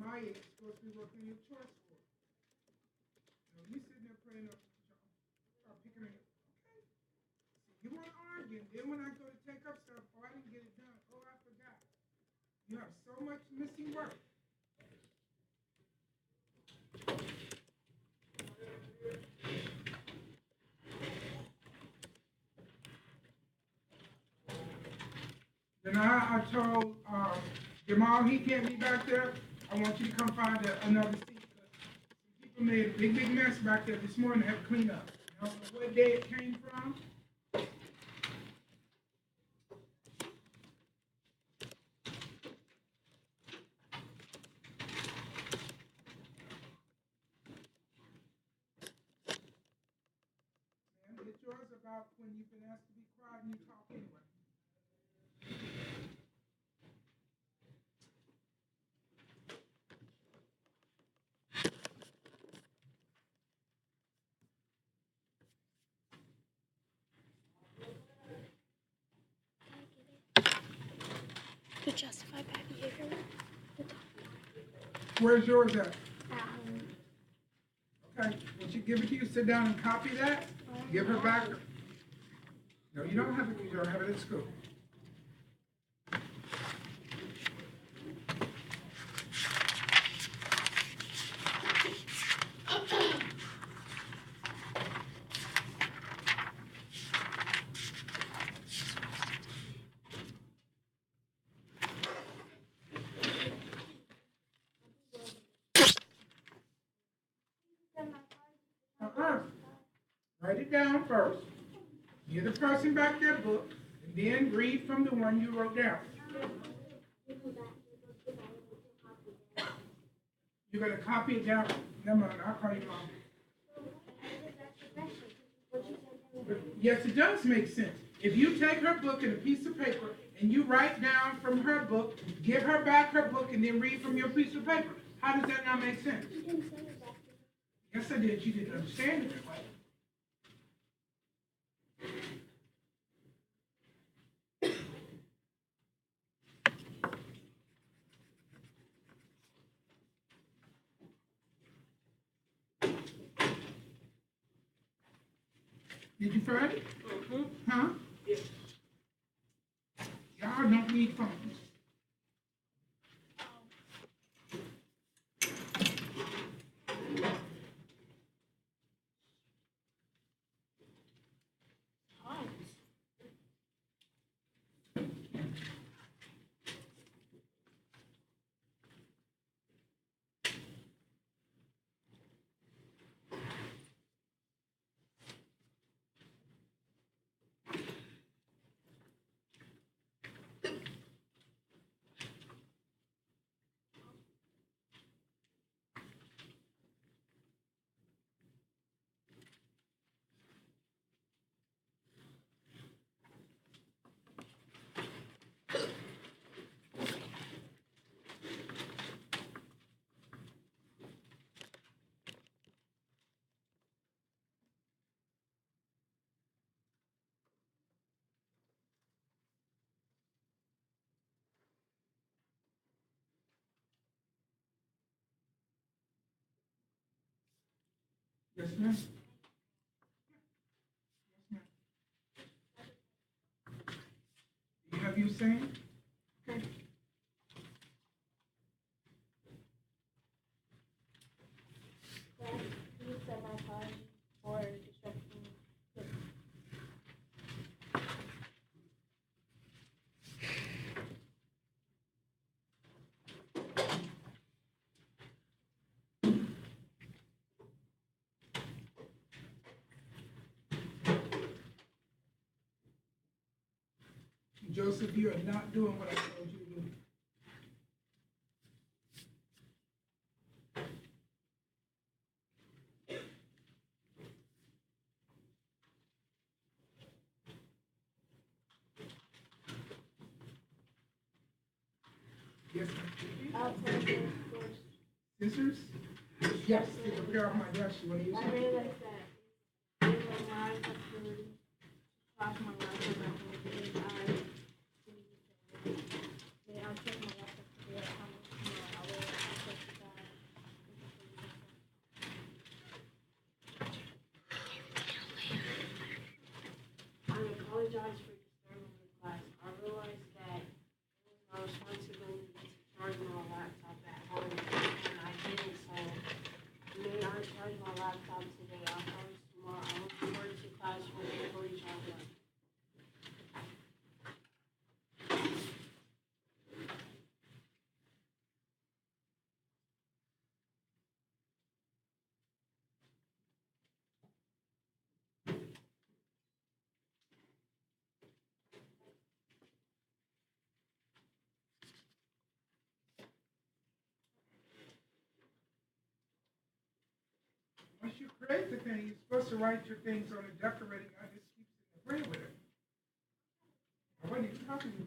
my age, supposed to be working your choice for. You know, you sitting there praying up, start picking it up. Okay. See, you want to argue, and then when I go to take up stuff, oh, I didn't get it done. Oh, I forgot. You have so much missing work. Then I told Jamal he can't be back there. I want you to come find another seat. People made a big mess back there this morning. Had to clean up. I don't know what day it came from. Man, it's yours about when you've been asked to be quiet and you talk anyway. To justify bad behavior. Where's yours at? Um, Okay, once you give it to you, sit down and copy that. Give her back. No, you don't have it. You don't have it at school. Uh-uh. Write it down first. Give the person back their book, and then read from the one you wrote down. You're going to copy it down. Never mind, I'll call you mom. But yes, it does make sense. If you take her book and a piece of paper and you write down from her book, give her back her book, and then read from your piece of paper, how does that not make sense? Yes, I did. You didn't understand it that way. Did you find it? Huh? Y'all don't need phones. Yes, ma'am. Yes, ma'am. Do you have you saying? Okay. Joseph, you are not doing what I told you to do. Yes, ma'am. Scissors? Yes, to repair off my dress. You want to use I it? realized that when I was up to class my laptop I'll check my laptop today. I'll once you create the thing, you're supposed to write your things on it, decorating. I just keep sitting and playing with it. I wasn't even talking to you.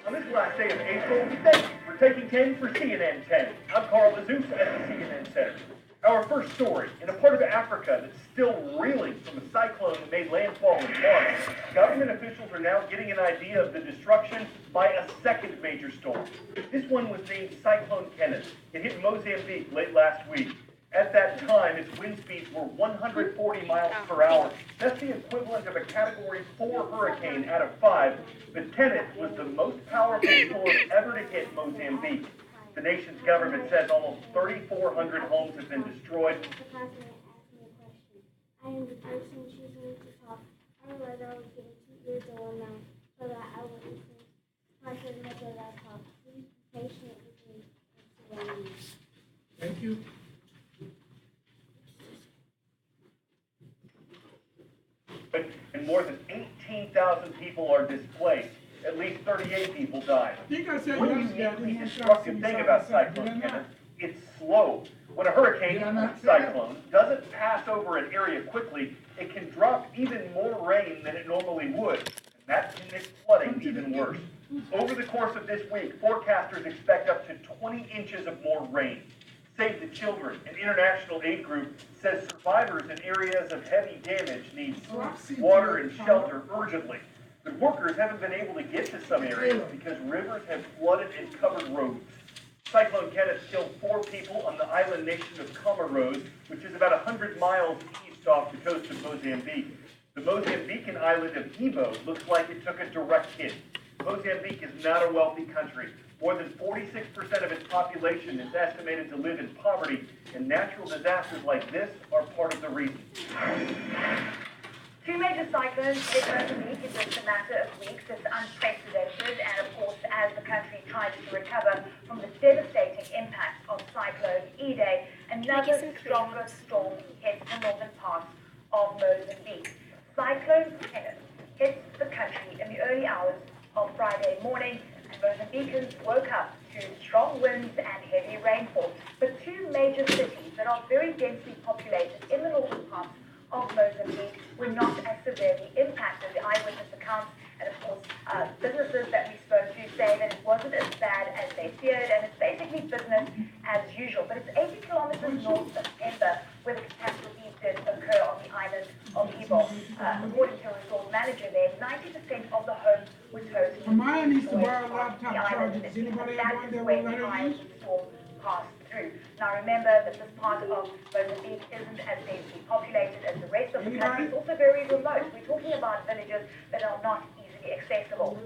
On this last day of April, thank you for taking 10 for CNN 10. I'm Carl Azus at the CNN Center. Our first story, in a part of Africa that's still reeling from a cyclone that made landfall in March, government officials are now getting an idea of the destruction by a second major storm. This one was named Cyclone Kenneth. It hit Mozambique late last week. At that time, its wind speeds were 140 miles per hour. That's the equivalent of a Category 4 hurricane out of 5. But Kenneth was the most powerful storm ever to hit Mozambique. The nation's government says almost 3,400 homes have been destroyed. I am the person choosing to talk. I realized I was getting 2 years old now, so that I would listen. I should make a laptop. Please be patient with me and surround me. Thank you. And more than 18,000 people are displaced. At least 38 people died. I think I said One yesterday, I uniquely didn't want y'all to see destructive me thing side about by side. Did Cyclone I not? Kenneth, it's slow. When a hurricane Did I not or say that? cyclone doesn't pass over an area quickly, it can drop even more rain than it normally would. And that can make flooding even worse. Over the course of this week, forecasters expect up to 20 inches of more rain. Save the Children, an international aid group, says survivors in areas of heavy damage need food, water, and shelter urgently. But workers haven't been able to get to some areas because rivers have flooded and covered roads. Cyclone Kenneth killed 4 people on the island nation of Comoros, which is about 100 miles east off the coast of Mozambique. The Mozambican island of Ibo looks like it took a direct hit. Mozambique is not a wealthy country. More than 46% of its population is estimated to live in poverty, and natural disasters like this are part of the reason. 2 major cyclones hit Mozambique in just a matter of weeks. It's unprecedented, and of course, as the country tries to recover from the devastating impact of Cyclone Idai, another stronger storm hit the northern parts of Mozambique. Cyclone Kenneth hit the country in the early hours of Friday morning, and Mozambicans woke up to strong winds and heavy rainfall. But 2 major cities that are very densely populated in the northern parts of Mozambique were not as severely impacted. The eyewitness accounts and, of course, businesses that we spoke to say that it wasn't as bad as they feared, and it's basically business as usual. But it's 80 kilometers north of Pemba where the catastrophe did occur on the island of Ibo. According to a resort manager there, 90% of the homes were totally Maya needs to destroyed borrow on laptop the island, chargers. and Anybody that have one is that where will let the her island use? storm passed through. Now remember that this part of Mozambique isn't as densely populated as the rest of the country. It's also very remote. We're talking about villages that are not easily accessible.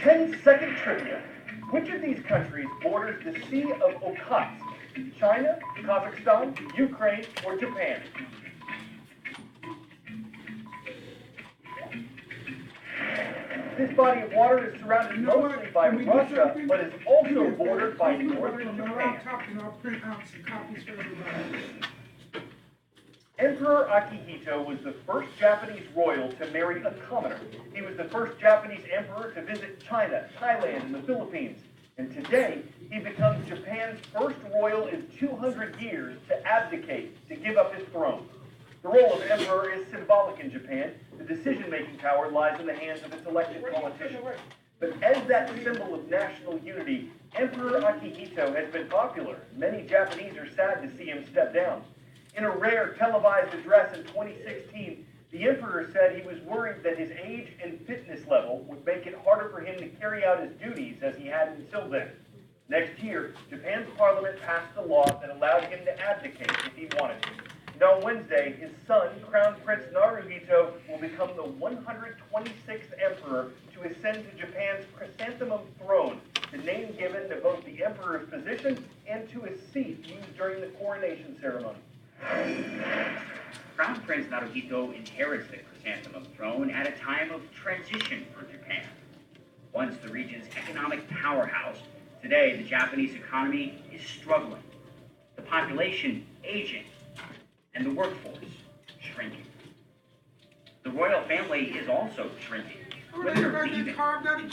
10-second trivia. Which of these countries borders the Sea of Okhotsk? China, Kazakhstan, Ukraine, or Japan? This body of water is surrounded You know what? mostly by Can we do Russia, something? but is also Here, bordered by come look northern on my Japan. laptop and I'll print out some copies for everybody. Emperor Akihito was the first Japanese royal to marry a commoner. He was the first Japanese emperor to visit China, Thailand, and the Philippines. And today, he becomes Japan's first royal in 200 years to abdicate, to give up his throne. The role of emperor is symbolic in Japan. The decision-making power lies in the hands of its elected politicians. But as that symbol of national unity, Emperor Akihito has been popular. Many Japanese are sad to see him step down. In a rare televised address in 2016, the emperor said he was worried that his age and fitness level would make it harder for him to carry out his duties as he had until then. Next year, Japan's parliament passed a law that allowed him to abdicate if he wanted to. And on Wednesday, his son, Crown Prince Naruhito, will become the 126th emperor to ascend to Japan's chrysanthemum throne, the name given to both the emperor's position and to his seat used during the coronation ceremony. Crown Prince Naruhito inherits the chrysanthemum throne at a time of transition for Japan. Once the region's economic powerhouse, today the Japanese economy is struggling. The population aging and the workforce shrinking. The royal family is also shrinking. Women are leaving,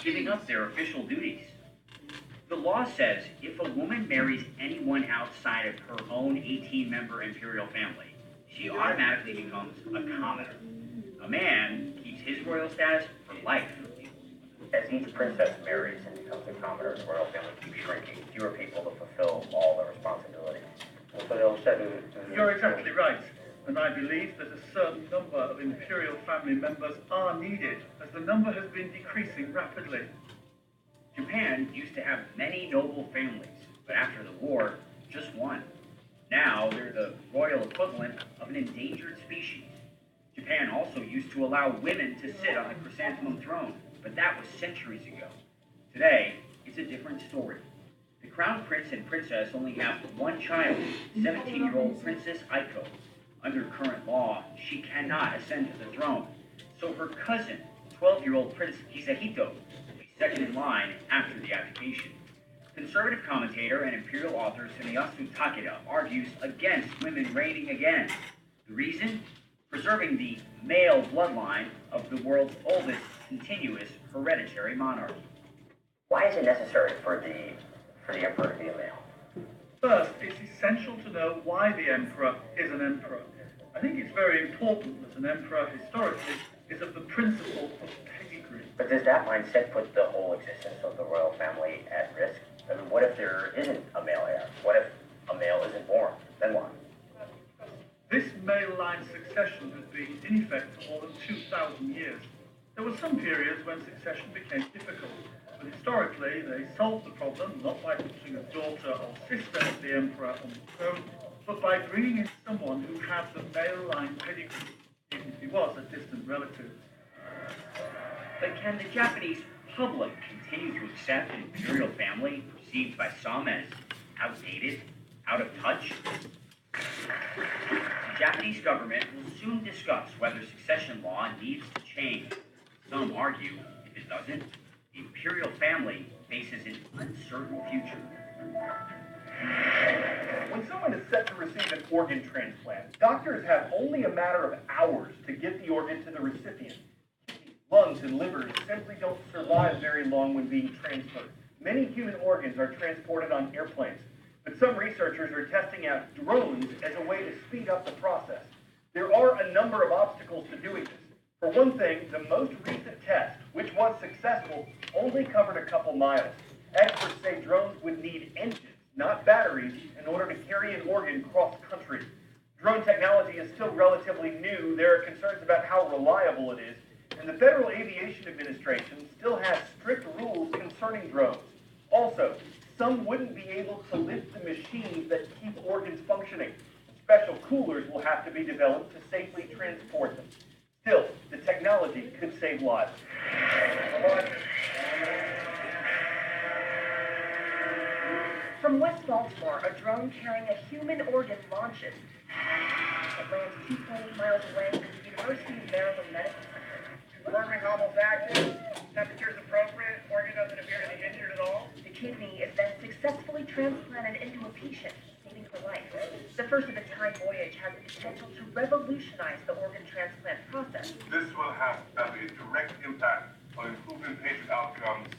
giving up their official duties. The law says if a woman marries anyone outside of her own 18-member imperial family, she automatically becomes a commoner. A man keeps his royal status for life. As each princess marries and becomes a commoner, the royal family keeps shrinking. Fewer people to fulfill all the responsibilities. You're exactly right. And I believe that a certain number of imperial family members are needed, as the number has been decreasing rapidly. Japan used to have many noble families, but after the war, just one. Now they're the royal equivalent of an endangered species. Japan also used to allow women to sit on the chrysanthemum throne, but that was centuries ago. Today, it's a different story. The crown prince and princess only have one child, 17-year-old Princess Aiko. Under current law, she cannot ascend to the throne, so her cousin, 12-year-old Prince Hisahito, will be second in line after the abdication. Conservative commentator and imperial author Sumiyasu Takeda argues against women reigning again. The reason? Preserving the male bloodline of the world's oldest continuous hereditary monarchy. Why is it necessary for the emperor to be a male? First, it's essential to know why the emperor is an emperor. I think it's very important that an emperor historically is of the principle of pedigree. But does that mindset put the whole existence of the royal family at risk? I mean, what if there isn't a male heir? What if a male isn't born? Then what? This male line succession has been in effect for more than 2,000 years. There were some periods when succession became difficult, but historically they solved the problem not by putting a daughter or sister of the emperor on the throne, but by bringing in someone who had the male line pedigree, even if he was a distant relative. But can the Japanese public continue to accept an imperial family perceived by some as outdated, out of touch? The Japanese government will soon discuss whether succession law needs to change. Some argue, if it doesn't, the imperial family faces an uncertain future. When someone is set to receive an organ transplant, doctors have only a matter of hours to get the organ to the recipient. Lungs and livers simply don't survive very long when being transferred. Many human organs are transported on airplanes, but some researchers are testing out drones as a way to speed up the process. There are a number of obstacles to doing this. For one thing, the most recent test, which was successful, only covered a couple miles. Experts say drones would need engines, not batteries, in order to carry an organ cross-country. Drone technology is still relatively new. There are concerns about how reliable it is, and the Federal Aviation Administration still has strict rules concerning drones. Also, some wouldn't be able to lift the machines that keep organs functioning. Special coolers will have to be developed to safely transport them. Still, the technology could save lives. From West Baltimore, a drone carrying a human organ launches. It lands 2.8 miles away from the University of Maryland Medical Center. Organ almost active, temperature's appropriate, organ doesn't appear to be injured at all. The kidney is then successfully transplanted into a patient, saving her life. The first of its kind voyage has the potential to revolutionize the organ transplant process. This will have a direct impact on improving patient outcomes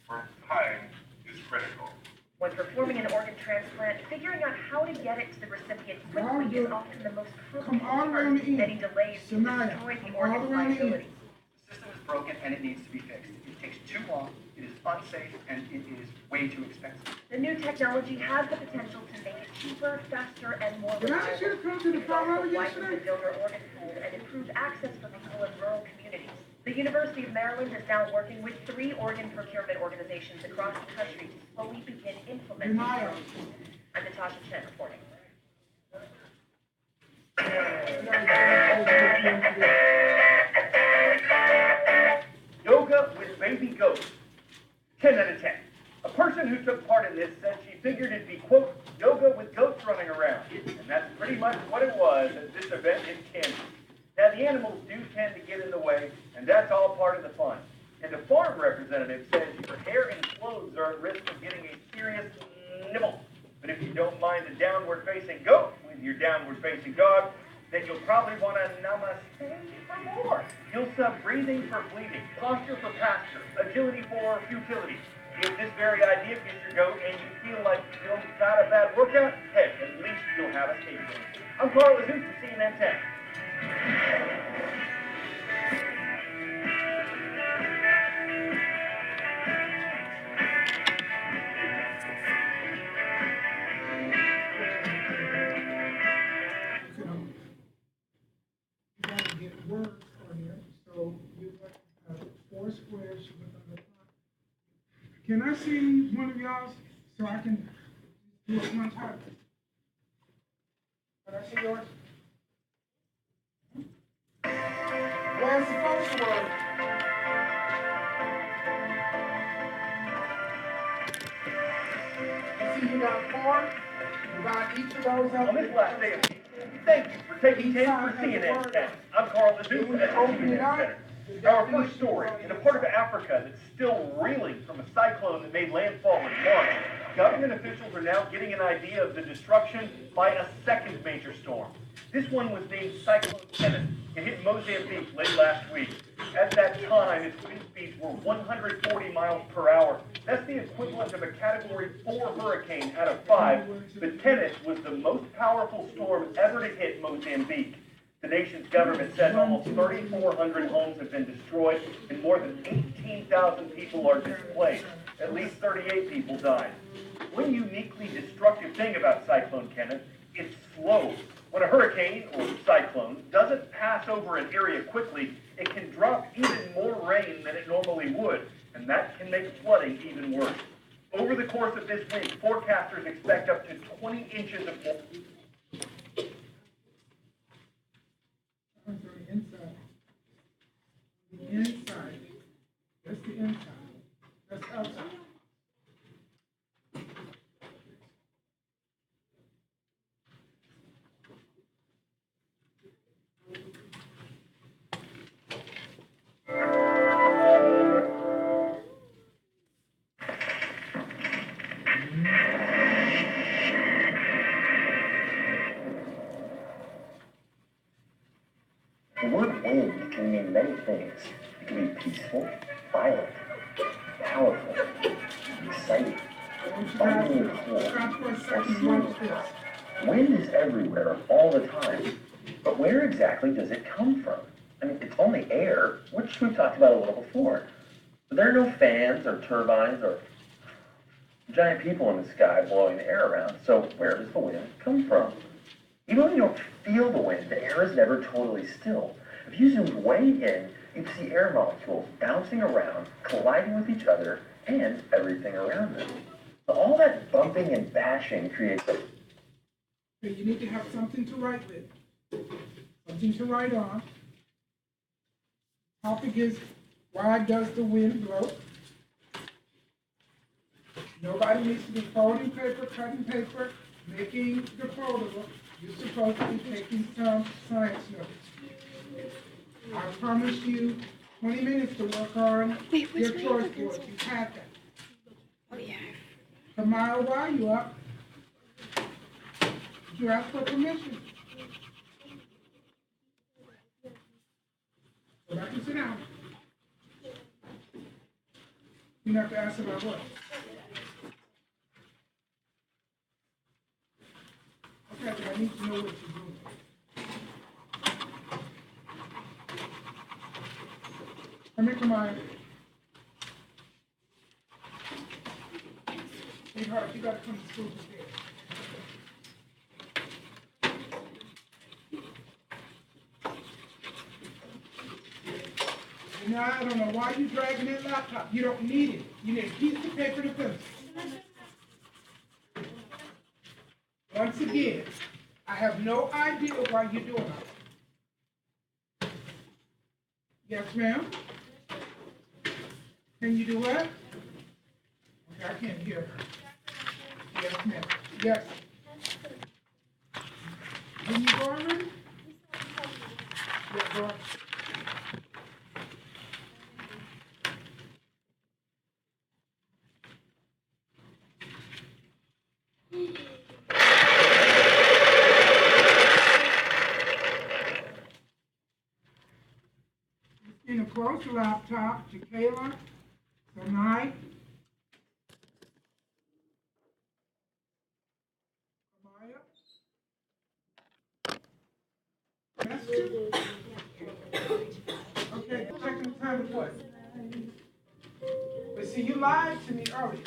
where time is critical. When performing an organ transplant, figuring out how to get it to the recipient quickly is often the most Come all around the end. Many delays can destroy the organ's viability. The system is broken and it needs to be fixed. It takes too long, it is unsafe, and it is way too expensive. The new technology has the potential to make it cheaper, faster, and more Did I ask you to come to the It also farm widens the yesterday? donor organ pool and improves access for people in rural communities. The University of Maryland is now working with 3 organ procurement organizations across the country to slowly begin implementing Denial. drones. I'm Natasha Chen reporting. Yoga with baby goats. 10 out of 10. A person who took part in this said she figured it'd be, quote, yoga with goats running around. And that's pretty much what it was at this event in Kansas. Now, the animals do tend to get in the way, and that's all part of the fun. And the farm representative says your hair and clothes are at risk of getting a serious nibble. But if you don't mind a downward-facing goat with your downward-facing dog, then you'll probably want to namaste for more. Hilsa breathing for fleeting, posture for pasture, agility for futility. If this very idea fits your goat and you feel like you don't got a bad workout, hey, at least you'll have a scapegoat. I'm Carl Azouz for CNN 10. You gotta get words on here, so you have 4 squares with the top. Can I see one of y'all so I can do it one time? Can I see yours? Where's the first word? You see, you got 4. You got each of those up. On this last day of season, thank you for taking 10 for CNN 10. I'm Carl Azouz at CNN Center. Our first story, in a part of Africa that's still reeling from a cyclone that made landfall in March, government officials are now getting an idea of the destruction by a second major storm. This one was named Cyclone Kenneth. It hit Mozambique late last week. At that time, its wind speeds were 140 miles per hour. That's the equivalent of a Category 4 hurricane out of 5, but Kenneth was the most powerful storm ever to hit Mozambique. The nation's government says almost 3,400 homes have been destroyed and more than 18,000 people are displaced. At least 38 people died. One uniquely destructive thing about Cyclone Kenneth, it's slow. When a hurricane or cyclone doesn't pass over an area quickly, it can drop even more rain than it normally would, and that can make flooding even worse. Over the course of this week, forecasters expect up to 20 inches of water. On the inside. The inside. That's the inside. That's outside. The word wind can mean many things. It can be peaceful, violent, powerful, exciting, biting cold, or searing hot. Wind is everywhere, all the time. But where exactly does it come from? I mean, it's only air, which we talked about a little before. But there are no fans or turbines or giant people in the sky blowing the air around. So where does the wind come from? Even when you don't feel the wind, the air is never totally still. If you zoomed way in, you'd see air molecules bouncing around, colliding with each other, and everything around them. So all that bumping and bashing creates a... So you need to have something to write with, something to write on. Topic is, why does the wind blow? Nobody needs to be folding paper, cutting paper, making the foldable. You're supposed to be taking some science notes. I promised you 20 minutes to work on your choice board. You had that. Oh, yeah. Tomorrow, while you up, did you ask for permission? Go back and sit down. You have to ask about what? Okay, but I need to know what you're doing. Come on. Sweetheart, you gotta come to school today. Now, I don't know why you dragging that laptop. You don't need it. You need a piece of paper and a pencil. Once again, I have no idea why you're doing it. Yes, ma'am? Can you do what? Okay, I can't hear her. Yes, ma'am. Yes. Can you go already? Yeah, go on. In a close laptop to Kayla, Sanai, Amaya. That's two. Okay, checking the time is what? But see, you lied to me earlier.